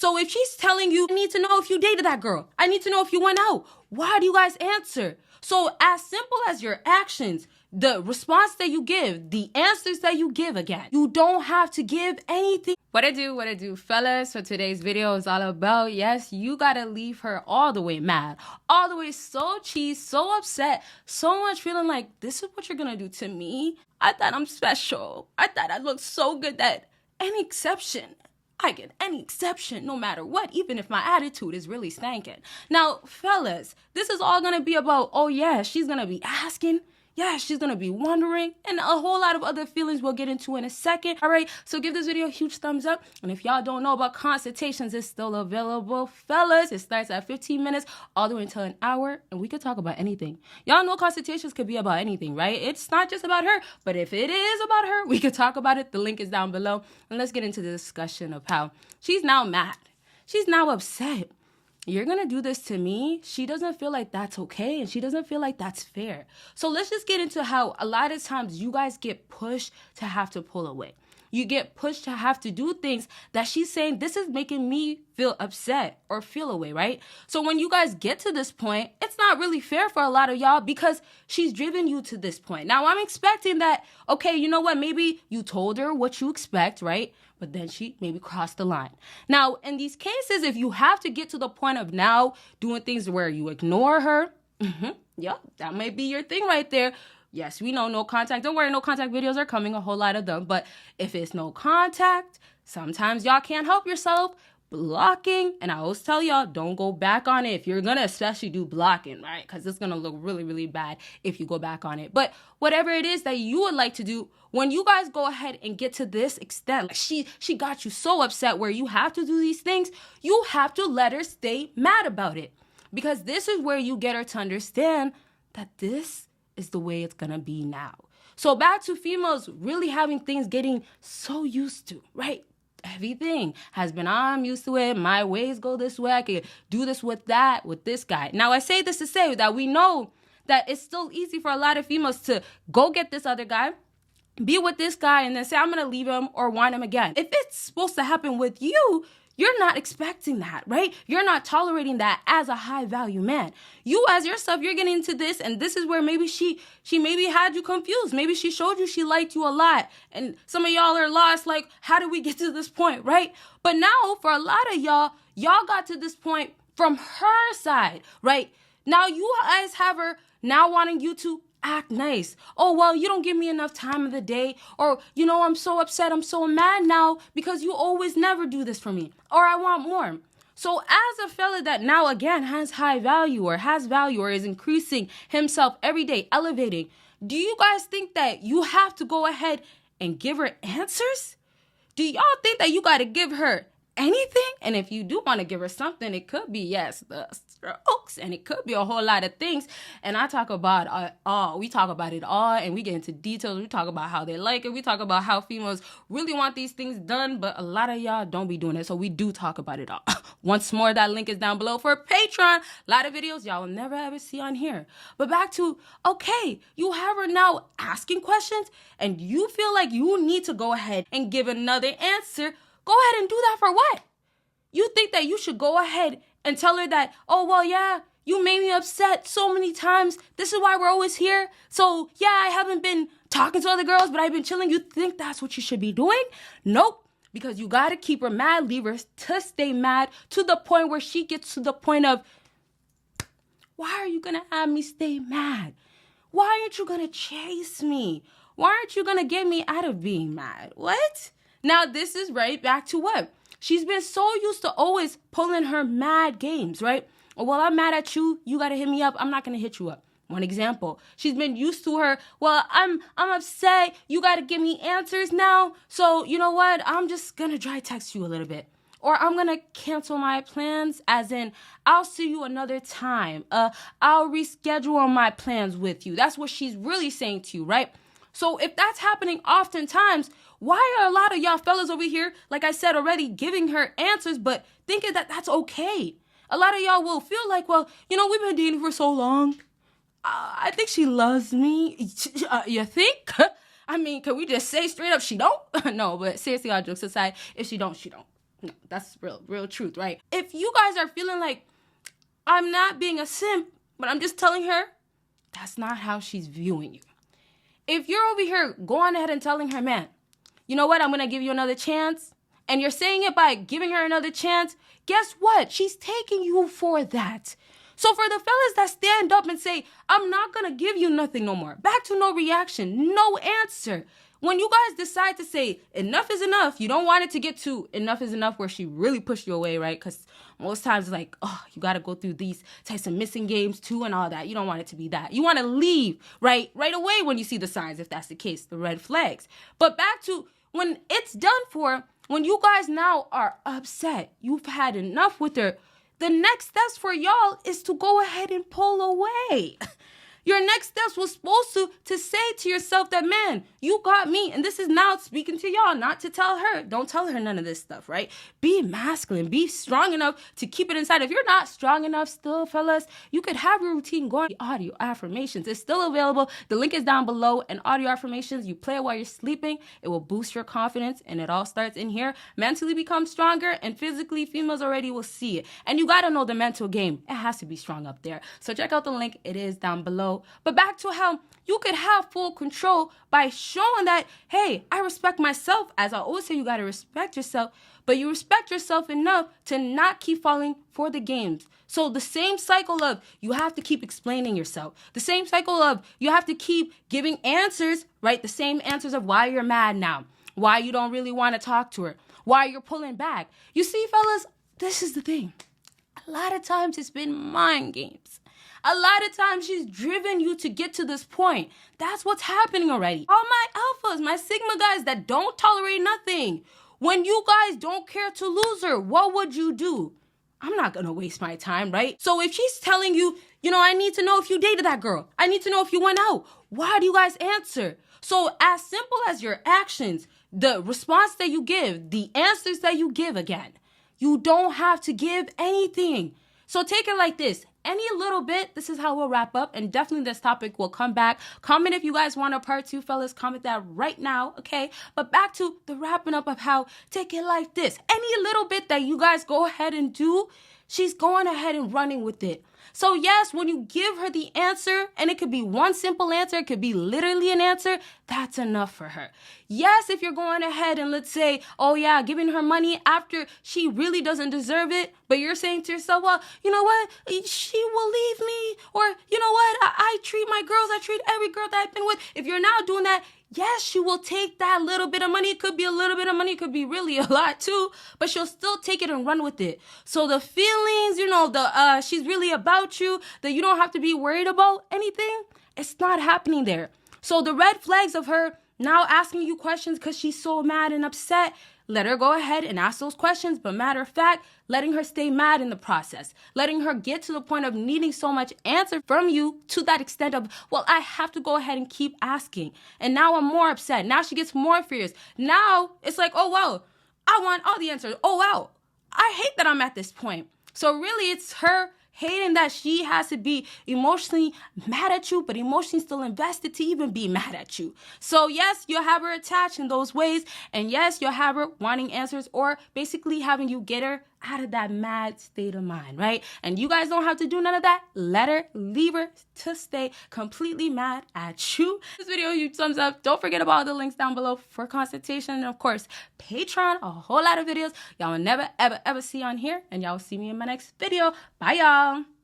So if she's telling you, I need to know if you dated that girl. I need to know if you went out. Why do you guys answer? So as simple as your actions, the response that you give, the answers that you give again, you don't have to give anything. What I do, fellas, so today's video is all about, yes, you gotta leave her all the way mad, all the way so cheesed, so upset, so much feeling like, this is what you're gonna do to me? I thought I'm special. I thought I looked so good that any exception, I get any exception, no matter what, even if my attitude is really stankin'. Now, fellas, this is all gonna be about, oh yeah, she's gonna be asking, yeah, she's gonna be wondering, and a whole lot of other feelings we'll get into in a second. All right, so give this video a huge thumbs up. And if y'all don't know about consultations, it's still available, fellas. It starts at 15 minutes all the way until an hour, and we could talk about anything. Y'all know consultations could be about anything, right? It's not just about her, but if it is about her, we could talk about it. The link is down below. And let's get into the discussion of how she's now mad. She's now upset. You're going to do this to me? She doesn't feel like that's okay, and she doesn't feel like that's fair. So let's just get into how a lot of times you guys get pushed to have to pull away. You get pushed to have to do things that she's saying, this is making me feel upset or feel away, right? So when you guys get to this point, it's not really fair for a lot of y'all because she's driven you to this point. Now, I'm expecting that, okay, you know what? Maybe you told her what you expect, right? But then she maybe crossed the line. Now, in these cases, if you have to get to the point of now doing things where you ignore her, yep, that might be your thing right there. Yes, we know no contact. Don't worry, no contact videos are coming, a whole lot of them. But if it's no contact, sometimes y'all can't help yourself. Blocking, and I always tell y'all, don't go back on it if you're gonna especially do blocking, right? Because it's gonna look really, really bad if you go back on it. But whatever it is that you would like to do, when you guys go ahead and get to this extent, like she got you so upset where you have to do these things, you have to let her stay mad about it. Because this is where you get her to understand that this is the way it's gonna be now. So back to females really having things getting so used to, right? Everything has been, I'm used to it. My ways go this way. I can do this with that, with this guy. Now, I say this to say that we know that it's still easy for a lot of females to go get this other guy, be with this guy, and then say, I'm going to leave him or want him again. If it's supposed to happen with you, you're not expecting that, right? You're not tolerating that as a high value man. You as yourself, you're getting into this, and this is where maybe she maybe had you confused. Maybe she showed you she liked you a lot. And some of y'all are lost, like, how did we get to this point, right? But now, for a lot of y'all got to this point from her side, right? Now you guys have her now wanting you to act nice. Oh, well, you don't give me enough time of the day. Or, you know, I'm so upset. I'm so mad now because you always never do this for me. Or I want more. So as a fella that now, again, has high value or has value or is increasing himself every day, elevating, do you guys think that you have to go ahead and give her answers? Do y'all think that you got to give her anything? And if you do want to give her something, it could be, yes, the strokes, and it could be a whole lot of things. And I talk about all. We talk about it all, and we get into details. We talk about how they like it. We talk about how females really want these things done, but a lot of y'all don't be doing it. So we do talk about it all. Once more, that link is down below for Patreon. A lot of videos y'all will never ever see on here. But back to, okay, you have her now asking questions, and you feel like you need to go ahead and give another answer. Go ahead and do that for what? You think that you should go ahead and tell her that, oh, well, yeah, you made me upset so many times. This is why we're always here. So, yeah, I haven't been talking to other girls, but I've been chilling. You think that's what you should be doing? Nope. Because you got to keep her mad, leave her to stay mad to the point where she gets to the point of, why are you going to have me stay mad? Why aren't you going to chase me? Why aren't you going to get me out of being mad? What? Now, this is right back to what? She's been so used to always pulling her mad games, right? Well, I'm mad at you. You got to hit me up. I'm not going to hit you up. One example. She's been used to her. Well, I'm upset. You got to give me answers now. So, you know what? I'm just going to dry text you a little bit. Or I'm going to cancel my plans, as in, I'll see you another time. I'll reschedule on my plans with you. That's what she's really saying to you, right? So if that's happening oftentimes, why are a lot of y'all fellas over here, like I said already, giving her answers, but thinking that that's okay? A lot of y'all will feel like, well, you know, we've been dating for so long. I think she loves me. You think? I mean, can we just say straight up she don't? No, but seriously, all jokes aside, if she don't, she don't. No, that's real truth, right? If you guys are feeling like I'm not being a simp, but I'm just telling her, that's not how she's viewing you. If you're over here going ahead and telling her, man, you know what, I'm going to give you another chance, and you're saying it by giving her another chance, guess what? She's taking you for that. So for the fellas that stand up and say, I'm not going to give you nothing no more, back to no reaction, no answer. When you guys decide to say enough is enough, you don't want it to get to enough is enough where she really pushed you away, right? Because most times it's like, oh, you got to go through these types of missing games too and all that. You don't want it to be that. You want to leave right away when you see the signs, if that's the case, the red flags. But back to when it's done for, when you guys now are upset, you've had enough with her, the next steps for y'all is to go ahead and pull away. Your next steps was supposed to say to yourself that, man, you got me. And this is now speaking to y'all, not to tell her. Don't tell her none of this stuff, right? Be masculine. Be strong enough to keep it inside. If you're not strong enough still, fellas, you could have your routine going. Audio affirmations. It's still available. The link is down below. And audio affirmations, you play it while you're sleeping. It will boost your confidence. And it all starts in here. Mentally become stronger. And physically, females already will see it. And you got to know the mental game. It has to be strong up there. So check out the link. It is down below. But back to how you could have full control by showing that, hey, I respect myself. As I always say, you got to respect yourself, but you respect yourself enough to not keep falling for the games. So the same cycle of you have to keep explaining yourself. The same cycle of you have to keep giving answers, right? The same answers of why you're mad now, why you don't really want to talk to her, why you're pulling back. You see, fellas, this is the thing. A lot of times it's been mind games. A lot of times she's driven you to get to this point. That's what's happening already. All my alphas, my sigma guys that don't tolerate nothing. When you guys don't care to lose her, what would you do? I'm not going to waste my time, right? So if she's telling you, I need to know if you dated that girl. I need to know if you went out. Why do you guys answer? So as simple as your actions, the response that you give, the answers that you give again, you don't have to give anything. So take it like this. Any little bit, this is how we'll wrap up. And definitely this topic will come back. Comment if you guys want a part 2, fellas. Comment that right now, okay? But back to the wrapping up of how, take it like this. Any little bit that you guys go ahead and do, she's going ahead and running with it. So yes, when you give her the answer, and it could be one simple answer, it could be literally an answer, that's enough for her. Yes, if you're going ahead and let's say, oh yeah, giving her money after she really doesn't deserve it, but you're saying to yourself, well, you know what, she will leave me, or you know what, I treat my girls, I treat every girl that I've been with. If you're now doing that, yes, she will take that little bit of money. It could be a little bit of money. It could be really a lot too, but she'll still take it and run with it. So the feelings, she's really about you, that you don't have to be worried about anything. It's not happening there. So the red flags of her now asking you questions because she's so mad and upset, let her go ahead and ask those questions. But matter of fact, letting her stay mad in the process, letting her get to the point of needing so much answer from you to that extent of, well, I have to go ahead and keep asking. And now I'm more upset. Now she gets more furious. Now it's like, oh, wow, I want all the answers. Oh, wow, I hate that I'm at this point. So really it's her hating that she has to be emotionally mad at you, but emotionally still invested to even be mad at you. So yes, you'll have her attached in those ways. And yes, you'll have her wanting answers or basically having you get her out of that mad state of mind, right? And you guys don't have to do none of that. Let her, leave her to stay completely mad at you. This video, huge thumbs up. Don't forget about the links down below for consultation. And of course, Patreon, a whole lot of videos y'all will never, ever, ever see on here. And y'all will see me in my next video. Bye, y'all.